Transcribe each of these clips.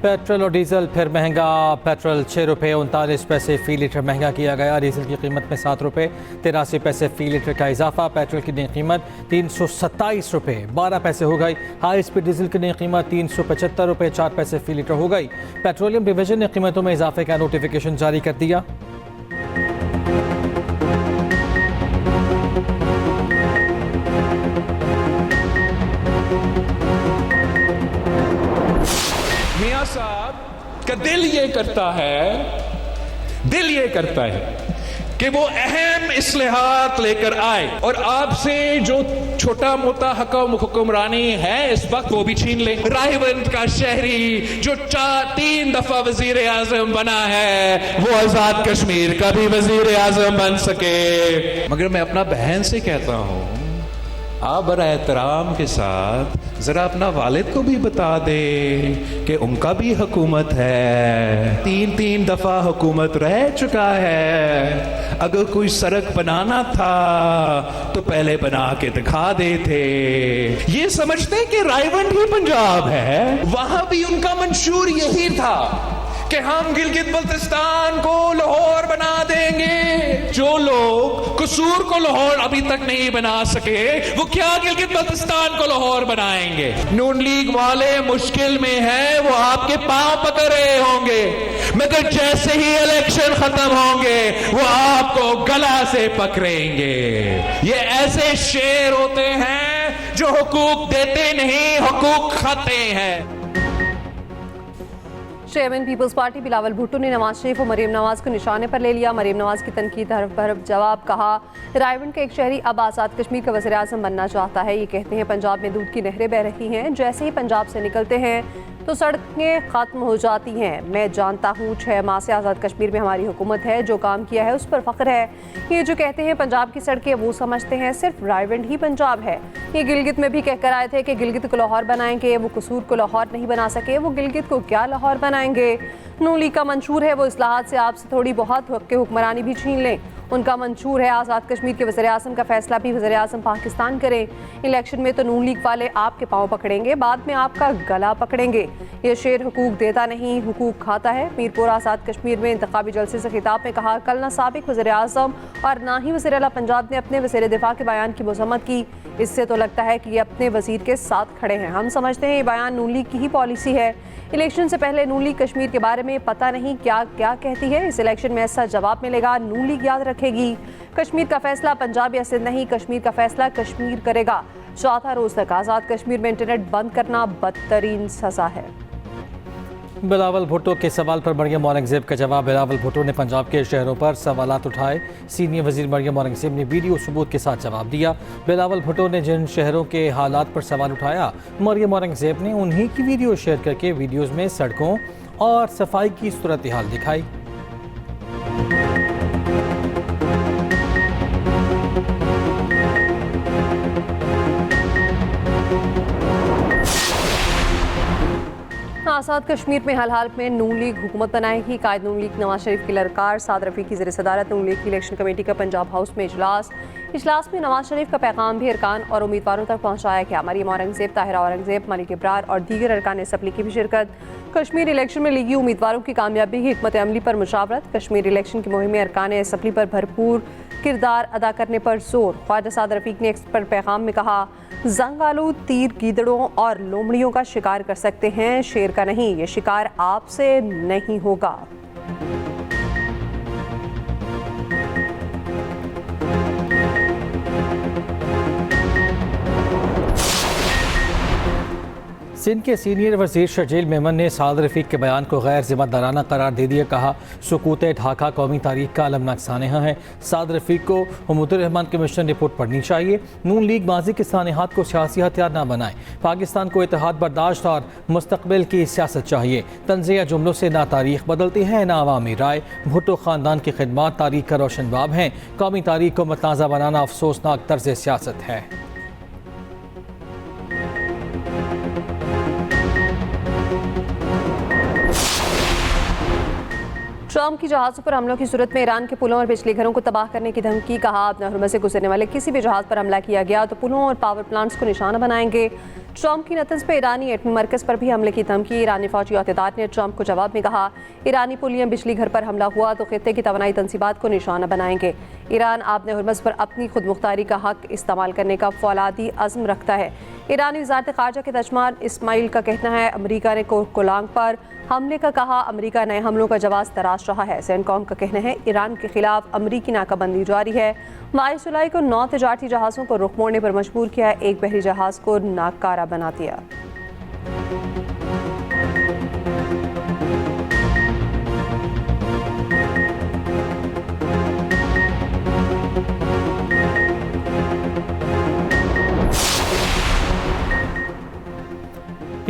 Petrol और diesel फिर महंगा। पेट्रोल 6 रुपये 39 पैसे फ़ी लीटर महंगा किया गया। डीजल की कीमत में 7 रुपये 83 पैसे फ़ी लीटर का इजाफा। पेट्रोल की नई कीमत 327 रुपये 12 पैसे हो गई। हाई स्पीड डीजल की नई कीमत 375 रुपये 4 पैसे फ़ी लीटर हो गई। पेट्रोलियम डिवीजन ने कीमतों में इजाफे का नोटिफिकेशन जारी कर दिया। मियां साहब का दिल ये करता है कि वो अहम इस्लाहात लेकर आए और आपसे जो छोटा मोटा हुक्मरानी है इस वक्त वो भी छीन ले। रायवंत का शहरी जो 3 दफा वजीर आजम बना है वो आजाद कश्मीर का भी वजीर आजम बन सके। मगर मैं अपना बहन से कहता हूं आप बड़ा एहतराम के साथ जरा अपना वालिद को भी बता दे कि उनका भी हुकूमत है। 3 दफा हुकूमत रह चुका है। अगर कोई सड़क बनाना था तो पहले बना के दिखा देते। ये समझते कि रायवंड ही पंजाब है। वहां भी उनका मंशूर यही था कि हम गिलगित बल्तिस्तान को लाहौर बना देंगे। जो लोग कसूर को लाहौर अभी तक नहीं बना सके वो क्या गिलगित बल्तिस्तान को लाहौर बनाएंगे। नून लीग वाले मुश्किल में है वो आपके पांव पकड़ रहे होंगे मगर जैसे ही इलेक्शन खत्म होंगे वो आपको गला से पकड़ेंगे। ये ऐसे शेर होते हैं जो हुकूक देते नहीं हुकूक खाते हैं। Chairman peoples party Bilawal Bhutto ने नवाज शरीफ और मरीम नवाज को निशाने पर ले लिया। मरीम नवाज की तनकीद हरफ बहरफ जवाब। कहा रायवंड का एक शहरी अब आज़ाद कश्मीर का वज़ीर आज़म बनना चाहता है। ये कहते हैं पंजाब में दूध की नहरें बह रही हैं, जैसे ही पंजाब से निकलते हैं तो सड़कें ख़त्म हो जाती हैं। मैं जानता हूँ 6 माह से आज़ाद कश्मीर में हमारी हुकूमत है, जो काम किया है उस पर फ़ख्र है। ये जो कहते हैं पंजाब की सड़कें वो समझते हैं सिर्फ रायवंड ही पंजाब है। ये गिलगित में भी कहकर आए थे कि गिलगित को लाहौर बनाएंगे। वो कसूर को लाहौर नहीं बना सके, वो गिलगित को क्या लाहौर बनाएंगे। नून लीग का मंशूर है वो इस्लाहात से आपसे थोड़ी बहुत हक के हुक्मरानी भी छीन लें। उनका मंशूर है आज़ाद कश्मीर के वज़ीर आज़म का फैसला भी वज़ीर आज़म पाकिस्तान करें। इलेक्शन में तो नून लीग वाले आपके पाँव पकड़ेंगे, बाद में आपका गला पकड़ेंगे। ये शेर हुकूक देता नहीं हुकूक खाता है। मीरपुर आज़ाद कश्मीर में इंतखाबी जलसे से खिताब में कहा कल ना साबिक वज़ीर आज़म और ना ही वज़ीर आला पंजाब ने अपने वज़ीर दिफा के बयान की मज़म्मत की। इससे तो लगता है कि ये अपने वज़ीर के साथ खड़े हैं। हम समझते हैं ये बयान नून लीग की ही पॉलिसी है। इलेक्शन से पहले नून लीग कश्मीर के बारे में पता नहीं क्या क्या कहती है। इस इलेक्शन में ऐसा जवाब मिलेगा नून लीग याद रखेगी। कश्मीर का फैसला पंजाब या सिंध नहीं, कश्मीर का फैसला कश्मीर करेगा। 4 रोज तक आज़ाद कश्मीर में इंटरनेट बंद करना बदतरीन सजा है। बिलावल भुट्टो के सवाल पर मरियम औरंगजेब का जवाब। बिलावल भुट्टो ने पंजाब के शहरों पर सवालात उठाए। सीनियर वजीर मरियम औरंगजेब ने वीडियो सबूत के साथ जवाब दिया। बिलावल भुट्टो ने जिन शहरों के हालात पर सवाल उठाया मरियम औरंगजेब ने उन्हीं की वीडियो शेयर करके वीडियोज़ में सड़कों और सफाई की सूरत हाल दिखाई। आज़ाद कश्मीर में हाल में नून लीग हुकूमत बनाएगी। कायद नून लीग नवाज शरीफ की ललकार। साद रफ़ी की ज़ेर सदारत नून लीग की इलेक्शन कमेटी का पंजाब हाउस में इजलास में नवाज शरीफ का पैगाम भी अरकान और उम्मीदवारों तक पहुँचाया गया। मरीम औरंगजेब, ताहिरा औरंगजेब, मलिक इब्रार और दीगर अरकान असम्बली की भी शिरकत। कश्मीर इलेक्शन में लीगी उम्मीदवारों की कामयाबी की हिकमत अमली पर मुशावरत। कश्मीर इलेक्शन की मुहिम में अरकान असम्बली पर भरपूर किरदार अदा करने पर जोर। ख्वाजा साद रफ़ीक ने एक्सपर्ट पैगाम में कहा जंग आलू तीर गीदड़ों और लोमड़ियों का शिकार कर सकते हैं, शेर का नहीं। ये शिकार आपसे नहीं होगा। सिंध के सीनियर वजीर शर्जील मेमन ने साद रफ़ीक के बयान को गैर जिम्मेदाराना करार दे दिया। कहा सुकूत ढाका कौमी तारीख का अलमनाक सानहा है। साद रफ़ीक को हुमूदुर रहमान कमीशन रिपोर्ट पढ़नी चाहिए। नून लीग माजी के सानहात को सियासी हथियार न बनाए। पाकिस्तान को इत्तेहाद बर्दाश्त और मुस्तकबिल की सियासत चाहिए। तंज़िया जुमलों से ना तारीख बदलती है ना अवामी राय। भुट्टो ख़ानदान की खिदमात तारीख का रोशन बाब हैं। कौमी तारीख को मतनाज़ा बनाना अफसोसनाक तर्ज सियासत है। ट्रंप की जहाज़ों पर हमलों की सूरत में ईरान के पुलों और बिजली घरों को तबाह करने की धमकी। कहा, अपने हुर्मुज़ से गुजरने वाले किसी भी जहाज़ पर हमला किया गया तो पुलों और पावर प्लांट्स को निशाना बनाएंगे। ट्रंप की नतज पर ईरानी एटमी मरकज़ पर भी हमले की धमकी। ईरानी फौजी अहदेदार ने ट्रंप को जवाब में कहा, ईरानी पुल या बिजली घर पर हमला हुआ तो खित्ते की तवानाई तंसीबात को निशाना बनाएंगे। ईरान आपने हुर्मुज़ पर अपनी खुद मुख्तारी का हक इस्तेमाल करने का फौलादी अज़्म रखता है। ईरानी वज़ारत ख़ारजा के तर्जमान इस्माइल का कहना है, अमरीका ने कोलांग पर हमले का कहा, अमरीका नए हमलों का जवाब तराश रहा है। सेंटकॉम का कहना है, ईरान के खिलाफ अमरीकी नाकाबंदी जारी है। 22 जुलाई को 9 तिजारती जहाज़ों को रुख मोड़ने पर मजबूर किया, एक बहरी जहाज़ को नाकारा बना दिया।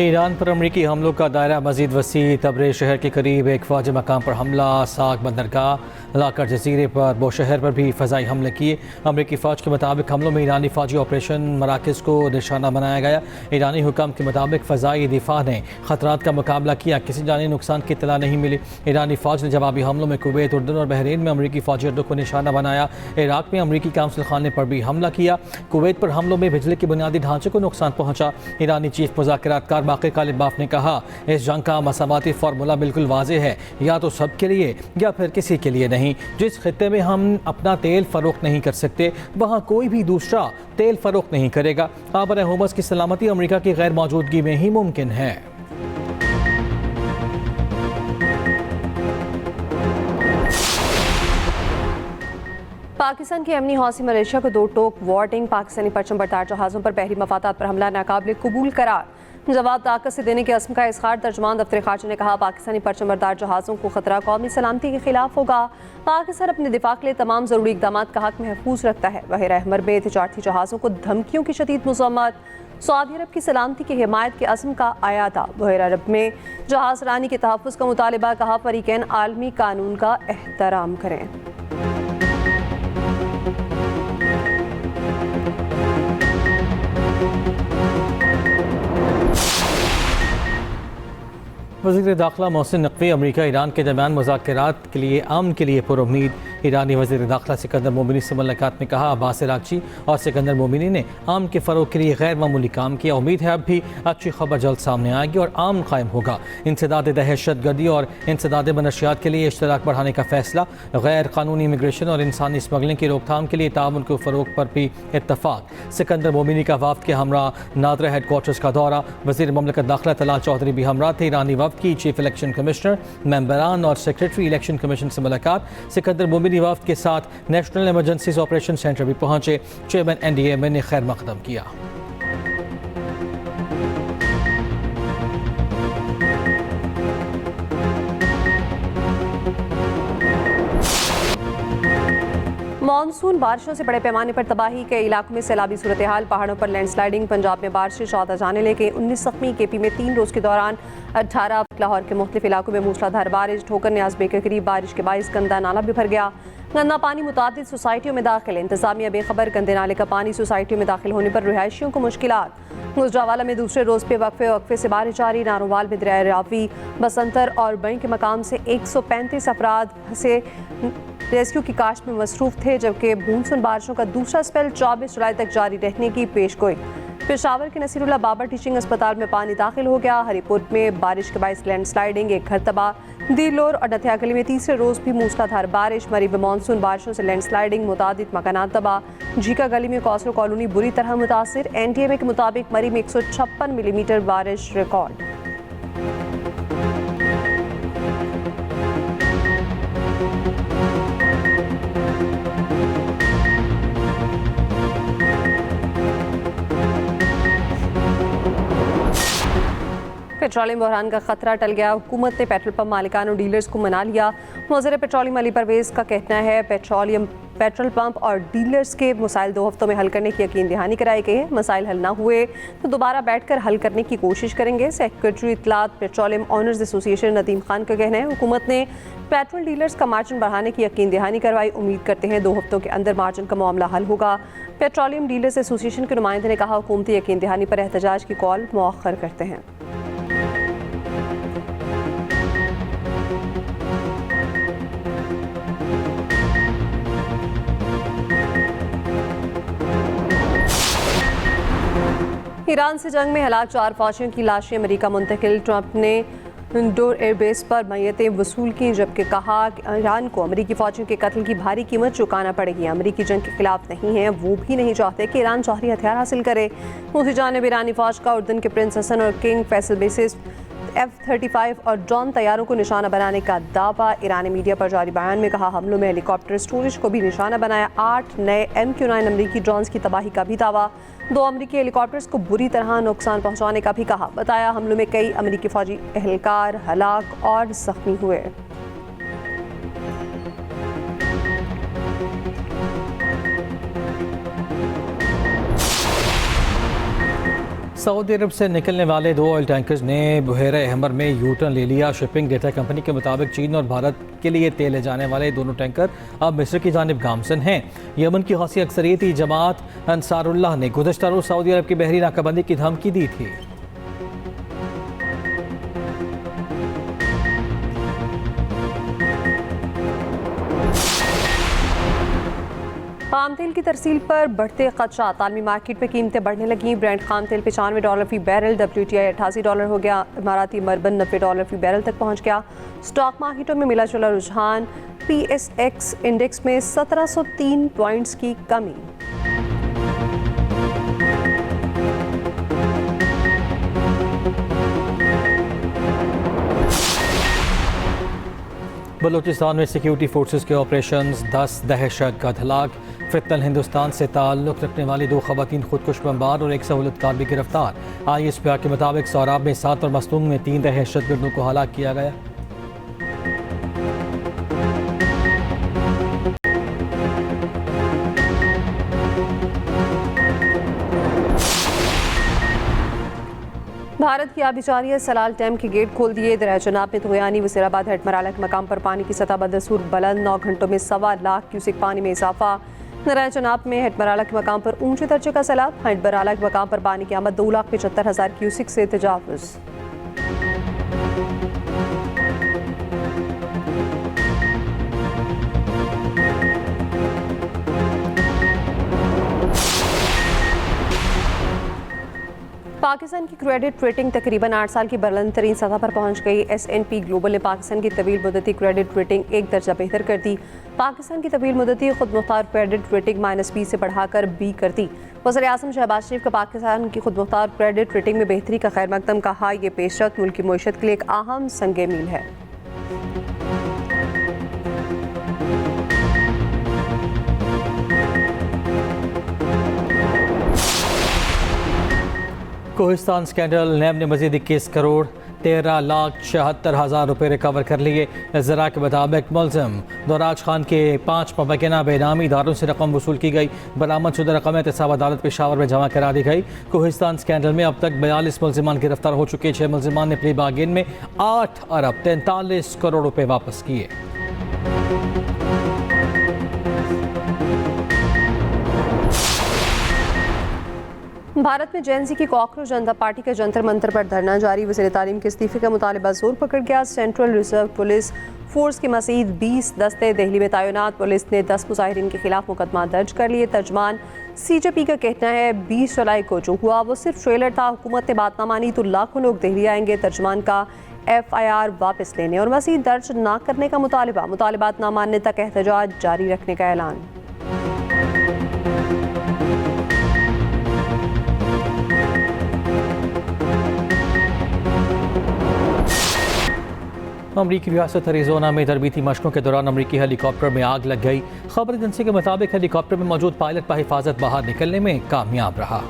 ईरान पर अमरीकी हमलों का दायरा मजीद वसी। तबरेज़ शहर के करीब एक फौजी मकाम पर हमला, साग बंदरगाह, लाकर जजीरे पर बोशहर पर भी फ़ज़ाई हमले किए। अमरीकी फ़ौज के मुताबिक हमलों में ईरानी फ़ौजी ऑपरेशन मराकज़ को निशाना बनाया गया। ईरानी हुकाम के मुताबिक फ़ज़ाई दिफा ने ख़तरात का मुकाबला किया, किसी जानी नुकसान की इत्तला नहीं मिली। ईरानी फ़ौज ने जवाबी हमलों में कुवैत, उर्दन और बहरीन में अमरीकी फ़ौजी अड्डों को निशाना बनाया। इराक़ में अमरीकी काउंसिल खाने पर भी हमला किया। कुवैत पर हमलों में बिजली के बुनियादी ढांचे को नुकसान पहुँचा। ईरानी चीफ मुज़ाकरातकार बाक़िर कालिबाफ ने कहा, इस जंग का मसावाती फार्मूला बिल्कुल वाज़ेह है, या तो सब के लिए या फिर किसी के लिए नहीं। जिस खित्ते में हम अपना तेल फ़रोख्त नहीं कर सकते, वहाँ कोई भी दूसरा तेल फ़रोख्त नहीं करेगा। आबर हुर्मुज़ की सलामती अमरीका की गैर मौजूदगी में ही मुमकिन है। पाकिस्तान की अमनी हौसी मलेशिया को दो टोक वार्निंग। पाकिस्तानी परचम बरदार जहाज़ों पर बहरी मफादात पर हमला नाकाबिल कबूल करार। जवाब ताकत से देने के अज़्म का इज़हार। तर्जुमान दफ्तर ख़ारजा ने कहा, पाकिस्तानी परचम बरदार जहाज़ों को खतरा कौमी सलामती के खिलाफ होगा। पाकिस्तान अपने दिफा के लिए तमाम ज़रूरी इक़दाम का हक महफूज रखता है। बहर अहमर में तिजारती जहाज़ों को धमकियों की शदीद मुज़म्मत। सऊदी अरब की सलामती की हिमायत के अज़्म का आयाता। बहर अरब में जहाज़ रानी के तहफ़्फ़ुज़ का मुतालबा। कहा, फ़रीक़ैन आलमी कानून का एहतराम करें। वज़ीर दाखिला मोहसिन नकवी अमरीका ईरान के दरमियान मुज़ाकरात के लिए अमन के लिए पुरुम्मीद। ईरानी वज़ीर दाखिला सिकंदर मोमिनी से मुलाकात में कहा, अब्बास इराक़ची और सिकंदर मोमिनी ने अमन के फ़रोग़ के लिए गैर मामूली काम किया। उम्मीद है अब भी अच्छी खबर जल्द सामने आएगी और अमन कायम होगा। इंसदाद दहशतगर्दी और इंसदाद मनशियात के लिए इश्तराक बढ़ाने का फ़ैसला। गैर कानूनी इमिग्रेशन और इंसानी स्मगलिंग की रोकथाम के लिए ताउन के फ़रोग़ पर भी इत्तफ़ाक़। सिकंदर मोमिनी का वफ़द के हमरा नादरा हेड क्वार्टर्स का दौरा। वज़ीर ममलकत दाखिला तलाल चौधरी भी हमरा थे। ईरानी वफ़द की चीफ इलेक्शन कमिश्नर, मेंबरान और सेक्रेटरी इलेक्शन कमीशन से मुलाकात। सिकंदर मोमिनी वफ़द के साथ नेशनल इमरजेंसीज ऑपरेशन सेंटर भी पहुंचे। चेयरमैन NDMA ने खैर मकदम किया। मानसून बारिशों से बड़े पैमाने पर तबाही। के इलाकों में सैलाबी सूरत हाल। पहाड़ों पर लैंडस्लाइडिंग। पंजाब में बारिश 14 जाने लेके 19 ज़ख्मी। KP में 3 रोज़ के दौरान 18। लाहौर के मुख्तलिफ इलाकों में मूसलाधार बारिश। ठोकर न्याज़ बे के करीब बारिश के बाइस गंदा नाला भी भर गया। गंदा पानी मुतादिद सोसाइटियों में दाखिल। इंतजामिया बेखबर। गंदे नाले का पानी सोसाइटियों में दाखिल होने पर रिहायशियों को मुश्किलात। गुजरावाला में दूसरे रोज़ पे वक्फे से बारिश जारी। नारोवाल में दरिया रावी, बसंतर और बई के मकाम से 135 अफराद फंसे रेस्क्यू की काश में मसरूफ़ थे, जबकि मानसून बारिशों का दूसरा स्पेल 24 जुलाई तक जारी रहने की पेशगोई। पेशावर के नसीरुल्लाह बाबर टीचिंग अस्पताल में पानी दाखिल हो गया। हरिपुर में बारिश के बायस लैंडस्लाइडिंग, एक घर तबाह। दिलोर और नथिया गली में तीसरे रोज़ भी मूसलाधार बारिश। मरी में मानसून बारिशों से लैंडस्लाइडिंग, मुतादिद मकानात तबाह। झीका गली में कौसरो कॉलोनी बुरी तरह मुतासिर। NTMA के मुताबिक मरी में 156 मिलीमीटर बारिश रिकॉर्ड। पेट्रोलियम बहरान का खतरा टल गया। हुकूमत ने पेट्रोल पंप मालिकान और डीलर्स को मना लिया। वज़ीर पेट्रोलियम अली परवेज़ का कहना है, पेट्रोल पंप और डीलर्स के मसाइल 2 हफ्तों में हल करने की यकीन दहानी कराई गई है। मसाइल हल ना हुए तो दोबारा बैठकर हल करने की कोशिश करेंगे। सेक्रेटरी इत्तलात petroleum owners association Nadeem Khan का कहना है, हुकूमत ने पेट्रोल डीलर्स का मार्जिन बढ़ाने की यकीन दहानी करवाई। उम्मीद करते हैं 2 हफ्तों के अंदर मार्जिन का मामला हल होगा। पेट्रोलियम डीलर्स एसोसिएशन के नुमाइंदे ने कहा, हुकूमती यकीन दहानी पर एहतजाज की कॉल मौखर करते हैं। ईरान से जंग में हलाक 4 फौजियों की लाशें अमेरिका मुंतकिल। ट्रंप ने डोर एयरबेस पर मैयतें वसूल की, जबकि कहा कि ईरान को अमेरिकी फौजियों के कत्ल की भारी कीमत चुकाना पड़ेगी। अमेरिकी जंग के खिलाफ नहीं है, वो भी नहीं चाहते कि ईरान जौहरी हथियार हासिल करे। दूसरी जानिब ईरानी फौज का उर्दन के प्रिंस हसन और किंग फैसल बेसिस F-35 और ड्रोन तैयारों को निशाना बनाने का दावा। ईरानी मीडिया पर जारी बयान में कहा, हमलों में हेलीकॉप्टर स्टोरेज को भी निशाना बनाया। 8 नए MQ-9 अमरीकी ड्रोन्स की तबाही का भी दावा। 2 अमरीकी हेलीकॉप्टर्स को बुरी तरह नुकसान पहुंचाने का भी कहा। बताया, हमलों में कई अमरीकी फौजी एहलकार हलाक और जख्मी हुए। सऊदी अरब से निकलने वाले 2 ऑयल टैंकर्स ने बुहेरा अहमर में यू टर्न ले लिया। शिपिंग डेटा कंपनी के मुताबिक चीन और भारत के लिए तेल ले जाने वाले दोनों टैंकर अब मिस्र की जानिब गामजन हैं। यमन की हौसी अक्सरियती जमात अंसारुल्लाह ने गुज़श्ता रोज़ सऊदी अरब की बहरी नाकाबंदी की धमकी दी थी। खाम तेल की तरसील पर बढ़ते खदशात, आलमी मार्केट में कीमतें बढ़ने लगीं। ब्रेंट खाम तेल $95 फी बैरल, WTI $88 हो गया। इमाराती मरबन $90 फी बैरल तक पहुंच गया। स्टॉक मार्केटों में मिला जुला रुझान, PSX इंडेक्स में 1703 पॉइंट्स की कमी। बलूचिस्तान में सिक्योरिटी फोर्सेस के ऑपरेशंस, 10 दहशतगर्द हलाक। फितनल हिंदुस्तान से ताल्लुक़ रखने वाली 2 ख़वातीन खुदकुश बमबार और 1 सहूलतकार भी गिरफ्तार। ISPR के मुताबिक सौराब में 7 और मस्तूंग में 3 दहशतगर्दों को हलाक किया गया। भारत की आबिजारी है, सलाल डैम के गेट खोल दिए। दरिया जनाब में तुगयानी वज़ीराबाद हेडमराला के मकाम पर पानी की सतह बदसूर बुलंद। 9 घंटों में 1.25 लाख क्यूसिक पानी में इजाफा। दरिया जनाब में हेडमराला के मकाम पर ऊंचे दर्जे का सैलाब। हेडमराला के मकाम पर पानी की आमद 2,75,000 क्यूसिक से तजावुज़। पाकिस्तान की क्रेडिट रेटिंग तकरीबन 8 साल की बुलंद तरीन सतह पर पहुंच गई। S&P ग्लोबल ने पाकिस्तान की तवील मुद्दती क्रेडिट रेटिंग 1 दर्जा बेहतर कर दी। पाकिस्तान की तवील मुद्दती खुद मुख्तार क्रेडिट रेटिंग -B से बढ़ाकर B कर दी। वज़ीर आज़म शहबाज शरीफ का पाकिस्तान की खुद मुख्तार क्रेडिट रेटिंग में बेहतरी का खैर मकदम। कहा, यह पेशरफ्त मुल्क की मईशत के लिए एक अहम संगे मील है। कोहिस्तान स्कैंडल, नैब ने मजीद 21 करोड़ 13,76,000 रुपये रिकवर कर लिए। ज़रा के मुताबिक मुलज़िम दौराज खान के 5 मुबैना बेनामी इदारों से रकम वसूल की गई। बरामद शुदा रकम एहतसाब अदालत पेशावर में जमा करा दी गई। कोहिस्तान स्कैंडल में अब तक 42 मुलजिमान गिरफ्तार हो चुके। 6 मुलजिमान ने प्ली बार्गेन में 8 अरब 43 करोड़ रुपये वापस किए। भारत में जेएनसी की कॉकरोच जनता पार्टी का जंतर मंतर पर धरना जारी। वज़ीर तालीम के इस्तीफे का मुतालबा जोर पकड़ गया। सेंट्रल रिजर्व पुलिस फोर्स के मज़ीद 20 दस्ते दिल्ली में तैनात। पुलिस ने 10 मुजाहिरीन के खिलाफ मुकदमा दर्ज कर लिए। तर्जमान CJP का कहना है 20 जुलाई को जो हुआ वो सिर्फ ट्रेलर था। हुकूमत ने बात ना मानी तो लाखों लोग दिल्ली आएंगे। तर्जमान का FIR वापस लेने और मज़ीद दर्ज ना करने का मुतालबा। मुतालबात ना मानने तक एहतजाज जारी रखने का ऐलान। अमरीकी रियासत अरिज़ोना में तरबीती मशकों के दौरान अमरीकी हेलीकॉप्टर में आग लग गई। खबर एजेंसी के मुताबिक हेलीकॉप्टर में मौजूद पायलट बाहिफाजत बाहर निकलने में कामयाब रहा।